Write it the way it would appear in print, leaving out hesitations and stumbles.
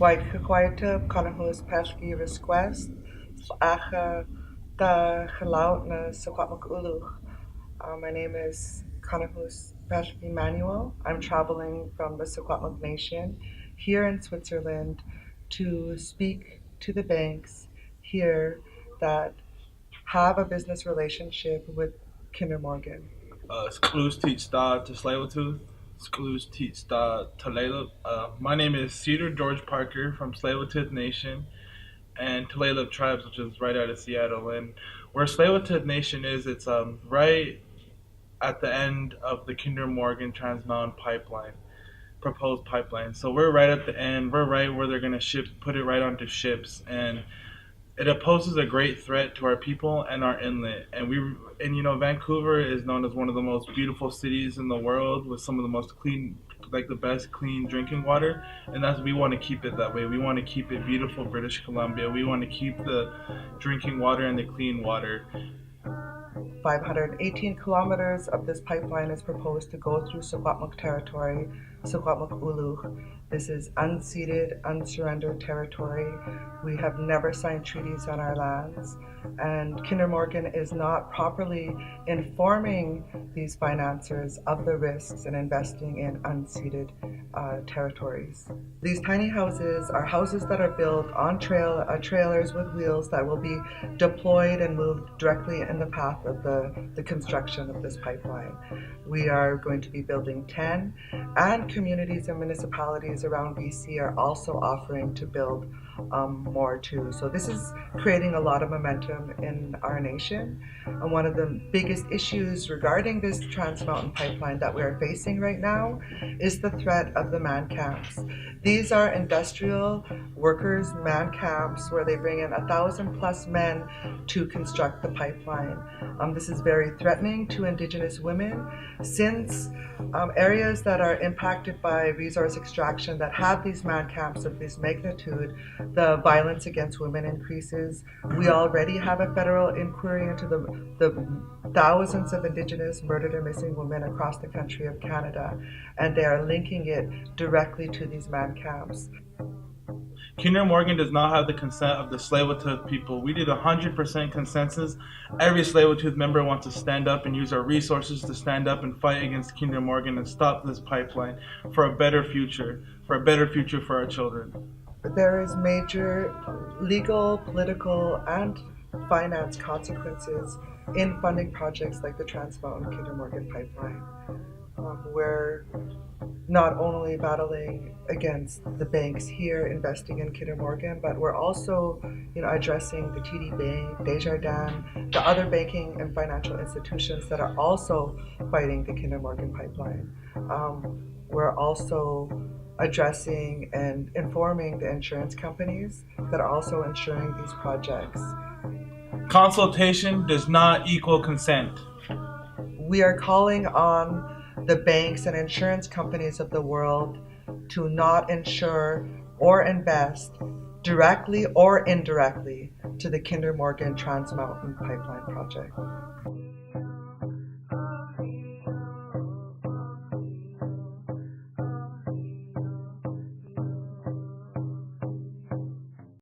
Secwepemc Kanahus sprachen da geloutne Secwepemc. My name is Kanahus Manuel. I'm traveling from the Secwepemc Nation here in Switzerland to speak to the banks here that have a business relationship with Kinder Morgan. Tseil-Waututh. My name is Cedar George-Parker from Tseil-Waututh Nation and Tseil-Waututh Tribes, which is right out of Seattle. And where Tseil-Waututh Nation is, it's right at the end of the Kinder Morgan Trans-Mountain-Pipeline, proposed pipeline. So we're right at the end. We're right where they're going to put it right onto ships, and it poses a great threat to our people and our inlet. Vancouver is known as one of the most beautiful cities in the world with some of the most clean, like the best clean drinking water, and we want to keep it that way. We want to keep it beautiful British Columbia. We want to keep the drinking water and the clean water. 518 kilometers of this pipeline is proposed to go through Secwepemc territory, Secwepemc. This is unceded, unsurrendered territory. We have never signed treaties on our lands, and Kinder Morgan is not properly informing these financiers of the risks in investing in unceded territories. These tiny houses are houses that are built on trailers with wheels that will be deployed and moved directly in the path of the construction of this pipeline. We are going to be building 10, and communities and municipalities around BC are also offering to build more too. So this is creating a lot of momentum in our nation. And one of the biggest issues regarding this Trans-Mountain Pipeline that we are facing right now is the threat of the man camps. These are industrial workers man camps where they bring in 1,000+ men to construct the pipeline. This is very threatening to Indigenous women, since areas that are impacted by resource extraction that have these man camps of this magnitude, the violence against women increases. We already have a federal inquiry into the thousands of Indigenous murdered and missing women across the country of Canada, and they are linking it directly to these man camps. Kinder Morgan does not have the consent of the Tseil-Waututh people. We did 100% consensus. Every Tseil-Waututh member wants to stand up and use our resources to stand up and fight against Kinder Morgan and stop this pipeline for a better future for our children. There is major legal, political, and finance consequences in funding projects like the Trans-Mountain Kinder Morgan Pipeline. We're not only battling against the banks here investing in Kinder Morgan, but we're also addressing the TD Bank, Desjardins, the other banking and financial institutions that are also fighting the Kinder Morgan Pipeline. We're also addressing and informing the insurance companies that are also insuring these projects. Consultation does not equal consent. We are calling on the banks and insurance companies of the world to not insure or invest directly or indirectly to the Kinder Morgan Trans-Mountain Pipeline project.